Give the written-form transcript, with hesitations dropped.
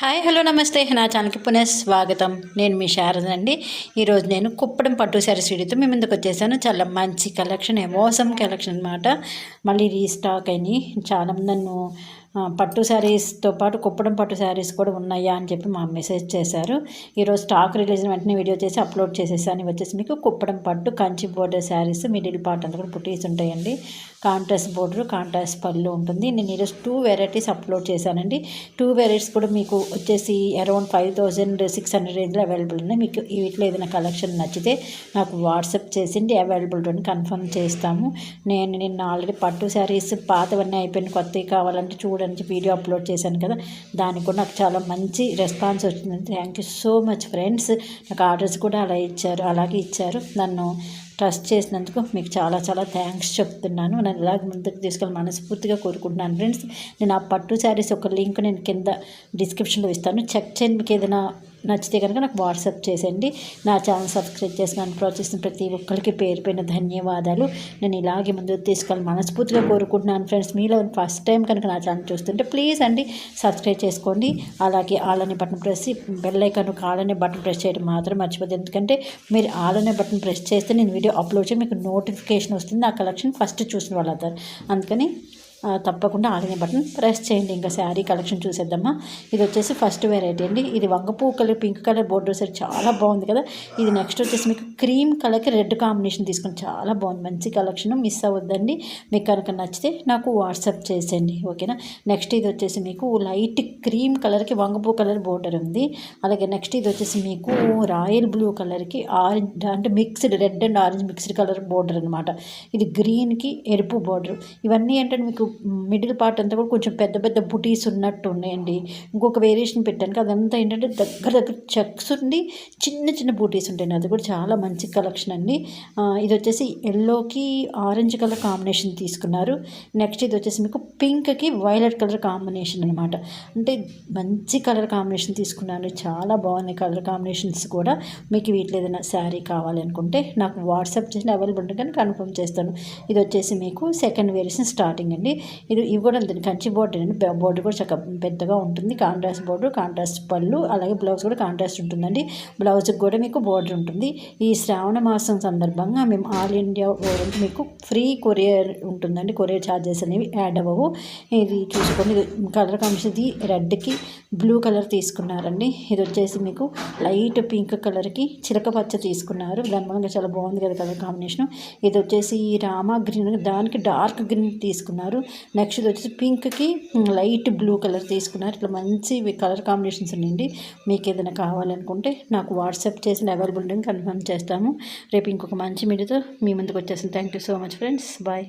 Hi hello నమస్తే నా ఛానల్కి పునః స్వాగతం. నేను మీ శారద అండి. ఈరోజు నేను కుప్పడం పట్టు శారీస్ వీడియోతో మీ ముందుకు వచ్చేసాను. చాలా మంచి కలెక్షన్, మోసం కలెక్షన్ అనమాట. మళ్ళీ రీస్టాక్ అయినాయి. చాలామంది నన్ను పట్టు శారీస్తో పాటు కుప్పడం పట్టు శారీస్ కూడా ఉన్నాయా అని చెప్పి మా మెసేజ్ చేశారు. ఈరోజు స్టాక్ రిలీజ్ వెంటనే వీడియో చేసి అప్లోడ్ చేసేసాను. ఇవి వచ్చేసి మీకు కుప్పడం పట్టు Kanchi border saris, middle part అంతా కూడా బుటీస్ ఉంటాయండి. కాంట్రాస్ట్ బోర్డర్, కాంట్రాస్ట్ పళ్ళు ఉంటుంది. నేను ఈరోజు 2 వెరైటీస్ అప్లోడ్ చేశానండి. 2 వెరైటీస్ కూడా మీకు వచ్చేసి అరౌండ్ 5600 రేంజ్లో అవైలబుల్ ఉన్నాయి. మీకు వీటిలో ఏదైనా కలెక్షన్ నచ్చితే నాకు వాట్సాప్ చేసిండి, అవైలబిలిటీని కన్ఫర్మ్ చేస్తాము. నిన్న ఆల్రెడీ పట్టు శారీస్ పాతవన్నీ అయిపోయిన కొత్తవి కావాలంటే చూడండి వీడియో అప్లోడ్ చేశాను కదా, దానికి కూడా నాకు చాలా మంచి రెస్పాన్స్ వచ్చింది. Thank you so much friends. నాకు ఆర్డర్స్ కూడా అలాగే ఇచ్చారు. నన్ను ట్రస్ట్ చేసినందుకు మీకు చాలా చాలా థ్యాంక్స్ చెప్తున్నాను. నన్ను ఇలాగ ముందుకు తీసుకెళ్ళి మనస్ఫూర్తిగా కోరుకుంటున్నాను ఫ్రెండ్స్. నేను ఆ పట్టు శారీస్ ఒక లింక్ నేను కింద డిస్క్రిప్షన్లో ఇస్తాను, చెక్ చేయండి. మీకు ఏదైనా నచ్చితే కనుక నాకు వాట్సాప్ చేసేయండి. నా ఛానల్ సబ్స్క్రైబ్ చేసి నన్ను ప్రోత్సహిస్తున్న ప్రతి ఒక్కరికి పేరు పైన ధన్యవాదాలు. నేను ఇలాగే ముందుకు తీసుకెళ్ళి మనస్ఫూర్తిగా కోరుకుంటున్నాను ఫ్రెండ్స్. మీలో ఫస్ట్ టైం కనుక నా ఛానల్ చూస్తుంటే ప్లీజ్ అండి సబ్స్క్రైబ్ చేసుకోండి. అలాగే ఆలనే బటన్ ప్రెస్, బెల్ ఐకాన్ ఆలనే బటన్ ప్రెస్ చేయడం మాత్రం మర్చిపోద్దు. ఎందుకంటే మీరు ఆలనే బటన్ ప్రెస్ చేస్తే నేను వీడియో అప్లోడ్ చేసి మీకు నోటిఫికేషన్ వస్తుంది. ఆ కలెక్షన్ ఫస్ట్ చూసిన వాళ్ళు అవుతారు. అందుకని తప్పకుండా ఆలనే బటన్ ప్రెస్ చేయండి. ఇంకా శారీ కలెక్షన్ చూసేద్దామా. ఇది వచ్చేసి ఫస్ట్ వెరైటీ అండి. ఇది వంగపూ colour, pink colour border set చాలా బాగుంది కదా. ఇది నెక్స్ట్ వచ్చేసి మీకు క్రీమ్ కలర్కి రెడ్ కాంబినేషన్ తీసుకుని చాలా బాగుంది. మంచి కలెక్షన్, మిస్ అవ్వద్దండి. మీకు కనుక నచ్చితే నాకు వాట్సాప్ చేసేయండి, ఓకేనా. నెక్స్ట్ ఇది వచ్చేసి మీకు లైట్ క్రీమ్ కలర్కి వంగపూ కలర్ బోర్డర్ ఉంది. అలాగే నెక్స్ట్ ఇది వచ్చేసి మీకు రాయల్ బ్లూ కలర్కి ఆరెంజ్ అంటే mixed red and orange mixed colour border అనమాట. ఇది గ్రీన్కి ఎరుపు బోర్డర్. ఇవన్నీ ఏంటంటే మీకు మిడిల్ పార్ట్ అంతా కూడా కొంచెం పెద్ద పెద్ద బుటీస్ ఉన్నట్టు ఉన్నాయండి. ఇంకొక వేరియేషన్ పెట్టాను, అదంతా ఏంటంటే దగ్గర చెక్స్ ఉండి చిన్న చిన్న బూటీస్ ఉంటాయి. అది కూడా చాలా మంచి కలెక్షన్ అండి. ఇది వచ్చేసి ఎల్లోకి ఆరెంజ్ కలర్ కాంబినేషన్ తీసుకున్నారు. నెక్స్ట్ ఇది వచ్చేసి మీకు పింక్కి వైలెట్ కలర్ కాంబినేషన్ అనమాట. అంటే మంచి కలర్ కాంబినేషన్ తీసుకున్నాను. చాలా బాగున్నాయి కలర్ కాంబినేషన్స్ కూడా. మీకు వీటిలో ఏదైనా శారీ కావాలి అనుకుంటే నాకు వాట్సాప్ చేసి అవైలబుల్ ఉంటుంది కానీ కన్ఫర్మ్ చేస్తాను. ఇది వచ్చేసి మీకు సెకండ్ వేరియేషన్ స్టార్టింగ్ అండి. ఇవి కూడా అంతే కంచి బోర్డర్ అండి. బోర్డర్ కూడా చక్కగా పెద్దగా ఉంటుంది. కాంట్రాస్ట్ బోర్డర్, కాంట్రాస్ట్ పళ్ళు, అలాగే బ్లౌజ్ కూడా కాంట్రాస్ట్ ఉంటుందండి. బ్లౌజ్కి కూడా మీకు బోర్డర్ ఉంటుంది. ఈ శ్రావణ మాసం సందర్భంగా మేము ఆల్ ఇండియా మీకు ఫ్రీ కొరియర్ ఉంటుందండి. కొరియర్ ఛార్జెస్ అనేవి యాడ్ అవ్వవు. ఇది చూసుకోండి. ఇది కలర్ కాంబినేషన్, ఇది రెడ్కి బ్లూ కలర్ తీసుకున్నారండి. ఇది వచ్చేసి మీకు లైట్ పింక్ కలర్కి చిలక పచ్చ తీసుకున్నారు. దాని మూలంగా చాలా బాగుంది కదా కలర్ కాంబినేషన్. ఇది వచ్చేసి రామా గ్రీన్, దానికి డార్క్ గ్రీన్ తీసుకున్నారు. నెక్స్ట్ ఇది వచ్చేసి పింక్కి లైట్ బ్లూ కలర్ తీసుకున్నారు. ఇట్లా మంచి కలర్ కాంబినేషన్స్ ఉన్నాయండి. మీకు ఏదైనా కావాలనుకుంటే నాకు వాట్సాప్ చేసిన అవైలబిలిటీని కన్ఫర్మ్ చేస్తాము. రేపు ఇంకొక మంచి వీడియోతో మీ ముందుకు వచ్చేస్తాను. Thank you so much friends. Bye.